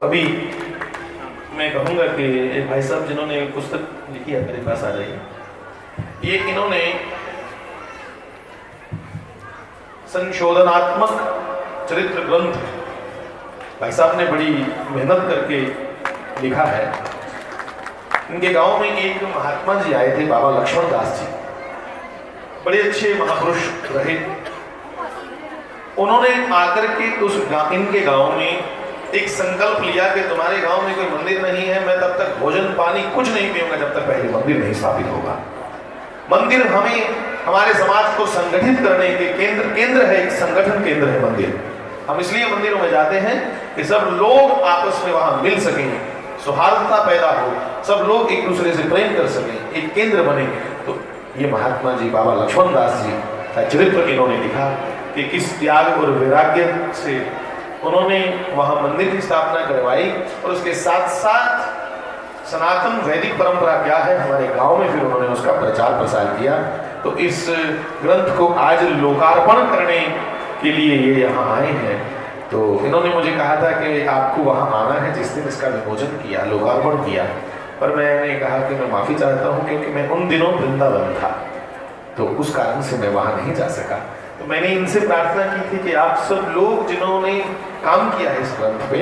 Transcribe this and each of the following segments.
अभी मैं कहूँगा कि एक भाई साहब जिन्होंने पुस्तक लिखी है मेरे पास आ जाइए। ये इन्होंने संशोधनात्मक चरित्र ग्रंथ भाई साहब ने बड़ी मेहनत करके लिखा है। इनके गांव में एक महात्मा जी आए थे, बाबा लक्ष्मण दास जी, बड़े अच्छे महापुरुष रहे। उन्होंने आकर के इनके गांव में एक संकल्प लिया कि तुम्हारे गांव में कोई मंदिर नहीं है, मैं तब तक भोजन पानी कुछ नहीं पीऊंगा जब तक पहले मंदिर नहीं स्थापित होगा। मंदिर हमें हमारे समाज को संगठित करने के केंद्र है, एक संगठन केंद्र है मंदिर। हम इसलिए मंदिरों में जाते हैं कि सब लोग आपस में वहां मिल सकें, सौहार्दता पैदा हो, सब लोग एक दूसरे से प्रेम कर सकें, एक केंद्र बने। तो ये महात्मा जी बाबा लक्ष्मण दास जी का चरित्र इन्होंने लिखा कि किस त्याग और वैराग्य से उन्होंने वहां मंदिर की स्थापना करवाई, और उसके साथ साथ सनातन वैदिक परंपरा क्या है हमारे गांव में फिर उन्होंने उसका प्रचार प्रसार किया। तो इस ग्रंथ को आज लोकार्पण करने के लिए ये यहाँ आए हैं। तो इन्होंने मुझे कहा था कि आपको वहां आना है जिस दिन इसका विमोचन किया, लोकार्पण किया, पर मैंने कहा कि मैं माफी चाहता हूँ क्योंकि मैं उन दिनों वृंदावन था, तो उस कारण से मैं वहां नहीं जा सका। तो मैंने इनसे प्रार्थना की थी कि आप सब लोग जिन्होंने काम किया है इस ग्रंथ पे,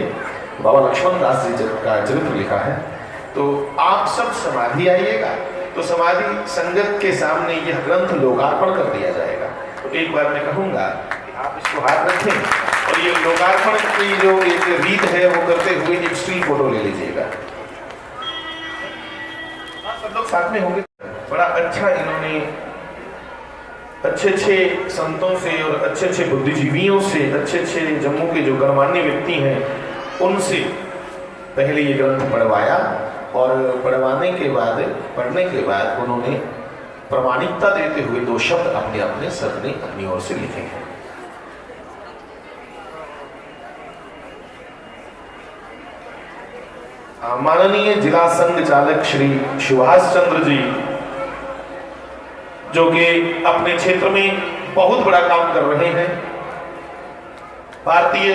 बाबा लक्ष्मण दास जी का चरित्र लिखा है, तो आप सब समाधि आइएगा, तो समाधि संगत के सामने यह ग्रंथ लोकार्पण कर दिया जाएगा। तो एक बार मैं कहूँगा कि आप इसको हाथ रखें और ये लोकार्पण की जो एक रीत है वो करते हुए एक स्टिल फोटो ले लीजिएगा। सब लोग साथ में होंगे। बड़ा अच्छा इन्होंने अच्छे अच्छे संतों से और अच्छे अच्छे बुद्धिजीवियों से, अच्छे अच्छे जम्मू के जो गणमान्य व्यक्ति हैं उनसे पहले ये ग्रंथ पढ़वाया, और पढ़वाने के बाद, पढ़ने के बाद उन्होंने प्रामाणिकता देते हुए 2 शब्द अपने अपने सर ने अपनी ओर से लिखे हैं। माननीय जिला संघ चालक श्री सुभाष चंद्र जी, जो कि अपने क्षेत्र में बहुत बड़ा काम कर रहे हैं। भारतीय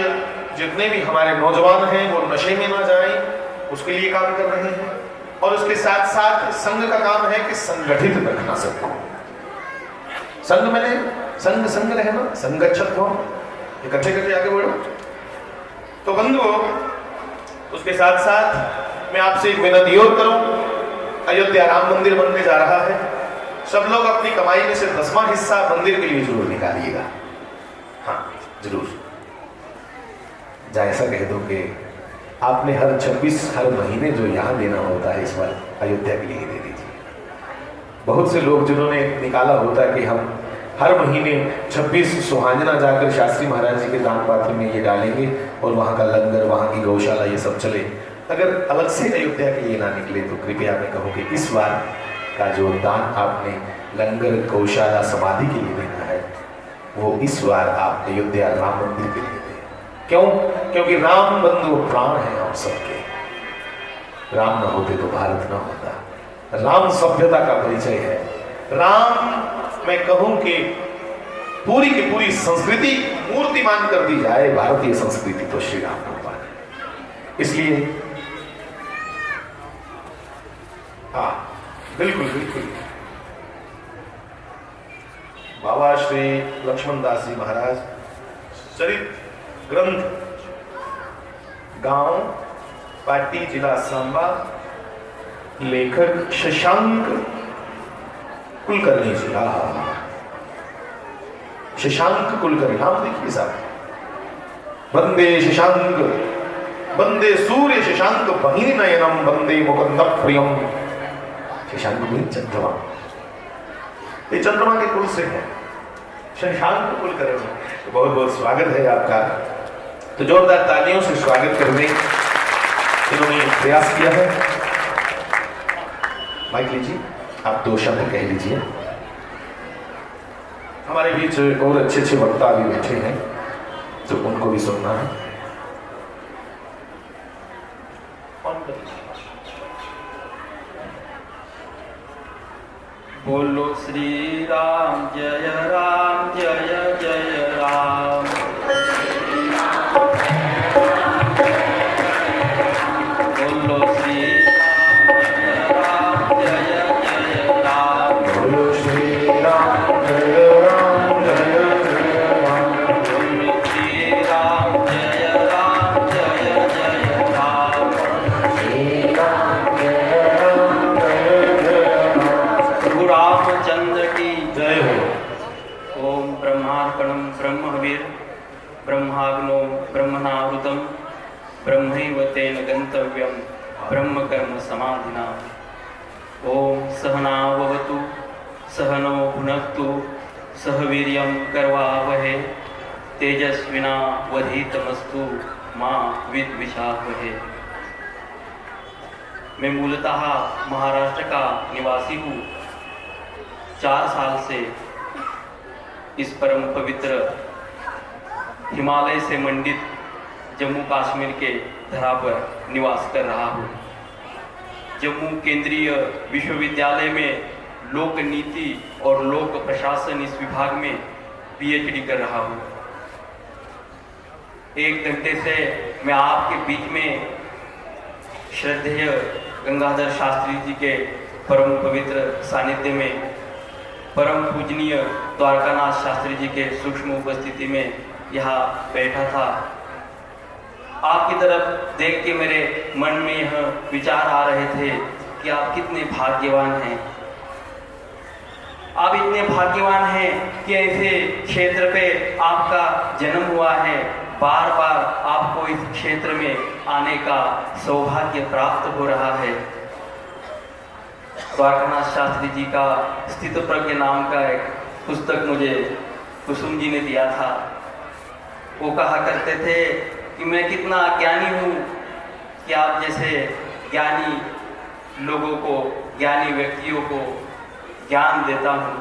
जितने भी हमारे नौजवान हैं वो नशे में ना जाएं, उसके लिए काम कर रहे हैं। और उसके साथ साथ संघ का काम है कि संगठित रखना सबको। संघ मैंने संघ रहना, संगठित हो, इकट्ठे करके आगे बढ़ो। तो बंधुओं, उसके साथ साथ मैं आपसे एक विनती और करूं, अयोध्या राम मंदिर बनने जा रहा है, सब लोग अपनी कमाई में से 10वां हिस्सा मंदिर के लिए जरूर निकालिएगा। हाँ जरूर, ऐसा कह दो कि आपने हर 26 हर महीने जो यहाँ देना होता है इस बार अयोध्या के लिए दे दीजिए। बहुत से लोग जिन्होंने निकाला होता है कि हम हर महीने 26 सुहांजना जाकर शास्त्री महाराज जी के दान पात्र में ये डालेंगे और वहाँ का लंगर, वहाँ की गौशाला, ये सब चले। अगर अलग से अयोध्या के लिए ना निकले तो कृपया मैं कहूँ कि इस बार का जो दान आपने लंगर, गौशाला, समाधि के लिए देना है वो इस बार आप अयोध्या राम मंदिर के लिए दें। क्यों? क्योंकि राम बंधु प्राण है हम सबके। राम न होते तो भारत न होता। राम सभ्यता का परिचय है। राम, मैं कहूं कि पूरी की पूरी संस्कृति मूर्तिमान कर दी जाए, भारतीय संस्कृति, तो श्री राम भगवान है। इसलिए हाँ बिल्कुल बिल्कुल, बाबा श्री लक्ष्मण दास जी महाराज चरित्र ग्रंथ, गांव पाटी, जिला सांबा, लेखक शशांक कुलकर्णी जी। शशांक कुलकर्णी, नाम देखिए साहब। वंदे शशांक, वंदे सूर्य शशांक बहिनी नयनम, वंदे मुकुंद प्रियम। शशांक भी चंद्रमा, ये चंद्रमा के कुल से है, शशांक कुलकर्णी। तो बहुत बहुत स्वागत है आपका। तो जोरदार तालियों से स्वागत करने इन्होंने प्रयास किया है। माइक लीजिए, आप 2 शब्द कह लीजिए। हमारे बीच और अच्छे अच्छे वक्ता भी बैठे हैं तो उनको भी सुनना है। बोलो श्री राम जय राम, जय जय राम। स्वमेव तेन गन्तव्यं ब्रह्म कर्म समाधिना। ओम सहनाववतु सहनो भुनक्तु सह वीर्यं करवावहै तेजस्विनावधीतमस्तु मां विद्विषावहै। मैं मूलतः महाराष्ट्र का निवासी हूँ। 4 साल से इस परम पवित्र हिमालय से मंडित जम्मू कश्मीर के धरा पर निवास कर रहा हूँ। जम्मू केंद्रीय विश्वविद्यालय में लोक नीति और लोक प्रशासन इस विभाग में पीएचडी कर रहा हूँ। 1 घंटे से मैं आपके बीच में श्रद्धेय गंगाधर शास्त्री जी के परम पवित्र सानिध्य में परम पूजनीय द्वारकानाथ शास्त्री जी के सूक्ष्म उपस्थिति में यहाँ बैठा था। आपकी तरफ देख के मेरे मन में यह विचार आ रहे थे कि आप कितने भाग्यवान हैं। आप इतने भाग्यवान हैं कि ऐसे क्षेत्र पे आपका जन्म हुआ है। बार बार आपको इस क्षेत्र में आने का सौभाग्य प्राप्त हो रहा है। द्वारकानाथ शास्त्री जी का स्थित प्रज्ञ नाम का एक पुस्तक मुझे कुसुम जी ने दिया था। वो कहा करते थे कि मैं कितना ज्ञानी हूँ कि आप जैसे ज्ञानी लोगों को, ज्ञानी व्यक्तियों को ज्ञान देता हूँ।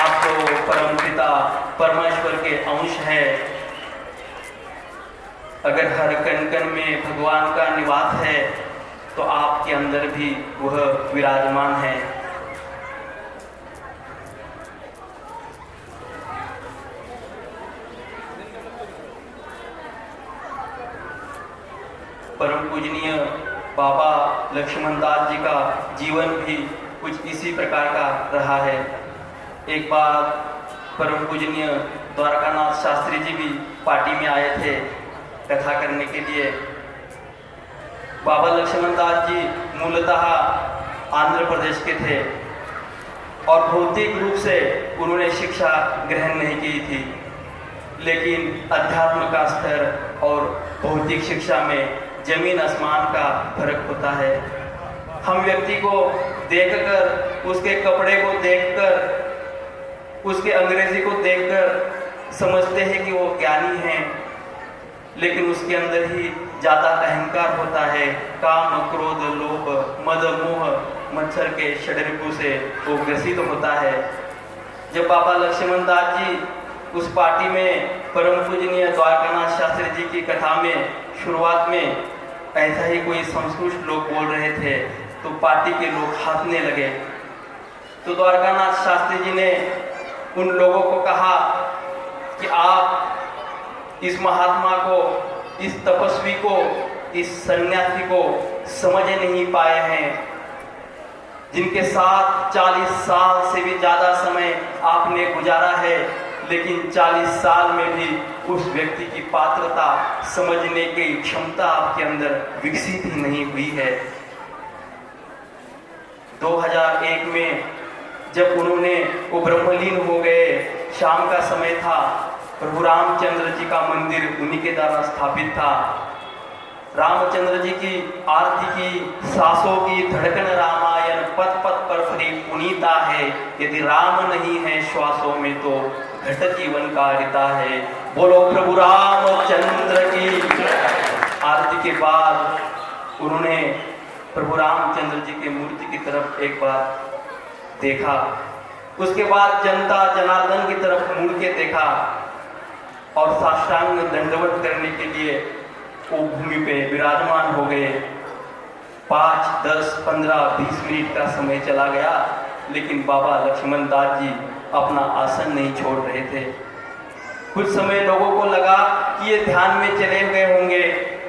आप तो परम पिता परमेश्वर के अंश है। अगर हर कण कण में भगवान का निवास है तो आपके अंदर भी वह विराजमान है। परम पूजनीय बाबा लक्ष्मण दास जी का जीवन भी कुछ इसी प्रकार का रहा है। एक बार परम पूजनीय द्वारकानाथ शास्त्री जी भी पार्टी में आए थे कथा करने के लिए। बाबा लक्ष्मण दास जी मूलतः आंध्र प्रदेश के थे और भौतिक रूप से उन्होंने शिक्षा ग्रहण नहीं की थी, लेकिन अध्यात्म का स्तर और भौतिक शिक्षा में जमीन आसमान का फर्क होता है। हम व्यक्ति को देखकर, उसके कपड़े को देखकर, उसके अंग्रेजी को देखकर समझते हैं कि वो ज्ञानी हैं, लेकिन उसके अंदर ही ज़्यादा अहंकार होता है। काम, क्रोध, लोभ, मद, मोह, मच्छर के षड्रिपु से वो ग्रसित होता है। जब बाबा लक्ष्मण दास जी उस पार्टी में परम पूजनीय द्वारकानाथ शास्त्री जी की कथा में शुरुआत में ऐसा ही कोई संस्कृत लोग बोल रहे थे तो पार्टी के लोग हंसने लगे। तो द्वारकानाथ शास्त्री जी ने उन लोगों को कहा कि आप इस महात्मा को, इस तपस्वी को, इस सन्यासी को समझ नहीं पाए हैं, जिनके साथ 40 साल से भी ज़्यादा समय आपने गुजारा है, लेकिन 40 साल में भी उस व्यक्ति की पात्रता समझने की क्षमता आपके अंदर विकसित ही नहीं हुई है। 2001 में जब उन्होंने वो ब्रह्मलीन हो गए, शाम का समय था, प्रभु रामचंद्र जी का मंदिर उन्हीं के द्वारा स्थापित था। रामचंद्र जी की आरती की सांसों की धड़कन रामायण पथ पथ पर फरी पुनीता है। यदि राम नहीं है श्वासों में तो घट जीवन का रिता है। बोलो प्रभु रामचंद्र की। आरती के बाद उन्होंने प्रभु रामचंद्र जी की मूर्ति की तरफ एक बार देखा, उसके बाद जनता जनार्दन की तरफ मुड़ के देखा और साष्टांग दंडवत करने के लिए वो भूमि पे विराजमान हो गए। 5, 10, 15, 20 मिनट का समय चला गया, लेकिन बाबा लक्ष्मण दास जी अपना आसन नहीं छोड़ रहे थे। कुछ समय लोगों को लगा कि ये ध्यान में चले गए होंगे,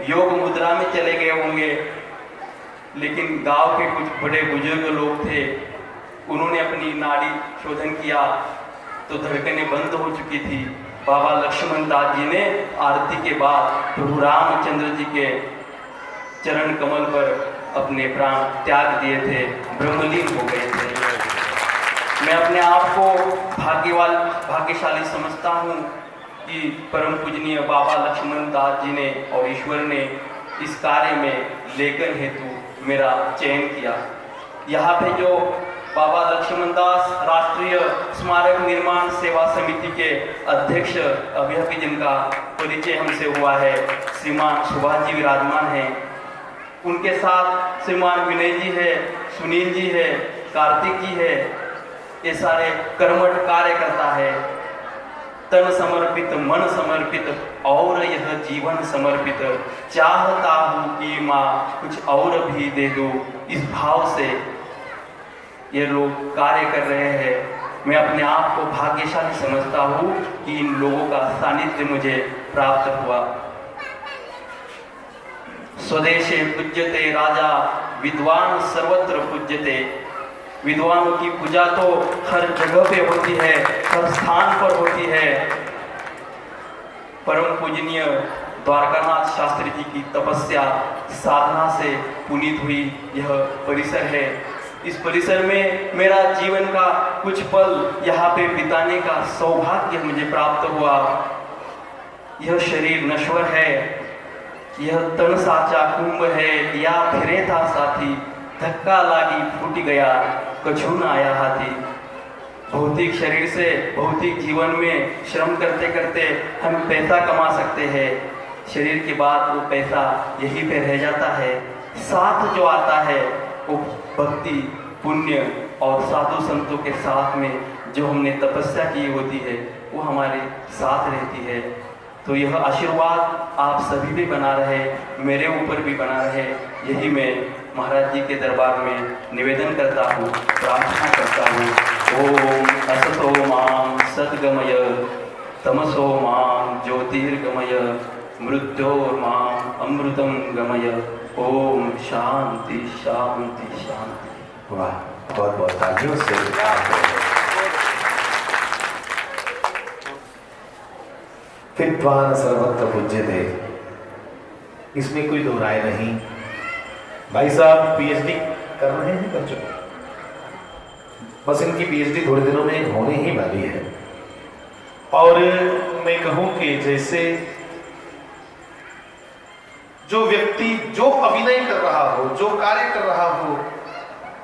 योग मुद्रा में चले गए होंगे, लेकिन गांव के कुछ बड़े बुजुर्ग लोग थे, उन्होंने अपनी नाड़ी शोधन किया तो धड़कनें बंद हो चुकी थी। बाबा लक्ष्मण दास जी ने आरती के बाद प्रभु रामचंद्र जी के चरण कमल पर अपने प्राण त्याग दिए थे, ब्रह्मलीन हो गए थे। मैं अपने आप को भाग्यशाली समझता हूँ कि परम पूजनीय बाबा लक्ष्मण दास जी ने और ईश्वर ने इस कार्य में लेखन हेतु मेरा चयन किया। यहाँ पे जो बाबा लक्ष्मण दास राष्ट्रीय स्मारक निर्माण सेवा समिति के अध्यक्ष अभी जिनका परिचय हमसे हुआ है, श्रीमान सुभाष जी विराजमान हैं। उनके साथ श्रीमान विनय जी है, सुनील जी है, कार्तिक जी है। ये सारे कर्मठ कार्य करता है, तन समर्पित मन समर्पित और यह जीवन समर्पित, चाहता हूँ कि माँ कुछ और भी दे दो, इस भाव से ये लोग कार्य कर रहे हैं। मैं अपने आप को भाग्यशाली समझता हूँ कि इन लोगों का सानिध्य मुझे प्राप्त हुआ। स्वदेशे पूज्यते राजा विद्वान सर्वत्र पूज्यते। विद्वानों की पूजा तो हर जगह पे होती है, हर स्थान पर होती है। परम पूजनीय द्वारकानाथ शास्त्री जी की तपस्या साधना से पुनीत हुई यह परिसर है। इस परिसर में मेरा जीवन का कुछ पल यहाँ पे बिताने का सौभाग्य मुझे प्राप्त हुआ। यह शरीर नश्वर है, यह तन साचा कुंभ है, या फिरे था साथी, धक्का लागी फूट गया, कछु न आया हाथी। भौतिक शरीर से भौतिक जीवन में श्रम करते करते हम पैसा कमा सकते हैं, शरीर के बाद वो पैसा यहीं पे रह जाता है। साथ जो आता है वो भक्ति, पुण्य और साधु संतों के साथ में जो हमने तपस्या की होती है वो हमारे साथ रहती है। तो यह आशीर्वाद आप सभी भी बना रहे, मेरे ऊपर भी बना रहे, यही मैं महाराज जी के दरबार में निवेदन करता हूँ, प्रार्थना करता हूँ। ओम असतो मां सद्गमय, तमसो मां ज्योतिर्गमय, मृत्योर्मां अमृतं गमय। ओम शांति शांति शांति। वाह, बहुत बहुत तालियों से। विद्वान सर्वत्र पूज्यते, इसमें कोई दो राय नहीं। भाई साहब पीएचडी कर रहे हैं, कर चुके, बस इनकी पीएचडी थोड़े दिनों में होने ही वाली है। और मैं कहूं कि जैसे जो व्यक्ति जो अभिनय कर रहा हो, जो कार्य कर रहा हो,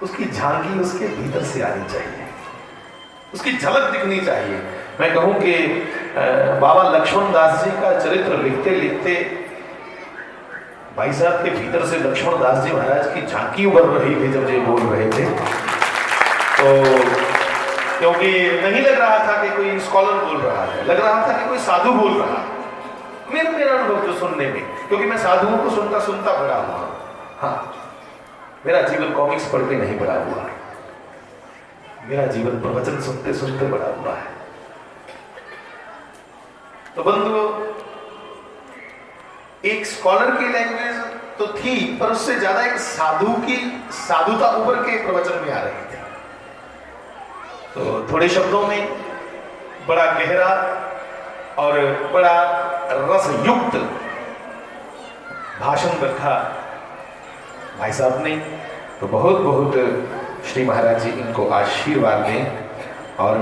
उसकी झांकी उसके भीतर से आनी चाहिए, उसकी झलक दिखनी चाहिए। मैं कहूं कि बाबा लक्ष्मण दास जी का चरित्र लिखते लिखते भाई साहब के भीतर से लक्ष्मण दास जी महाराज की झांकी उभर रही थी जब ये बोल रहे थे। तो क्योंकि नहीं लग रहा था कि कोई स्कॉलर बोल रहा है, लग रहा था कि कोई साधु बोल रहा है। मेरा अनुभव जो सुनने में, क्योंकि मैं साधुओं को सुनता सुनता बड़ा हुआ। हाँ, मेरा जीवन कॉमिक्स पढ़ के नहीं बड़ा हुआ, मेरा जीवन प्रवचन सुनते सुनते बड़ा हुआ है। तो बंधुओं, एक स्कॉलर की लैंग्वेज तो थी, पर उससे ज्यादा एक साधु की साधुता उभर के प्रवचन में आ रही थी। तो थोड़े शब्दों में बड़ा गहरा और बड़ा रसयुक्त भाषण रखा भाई साहब ने। तो बहुत बहुत श्री महाराज जी इनको आशीर्वाद दें और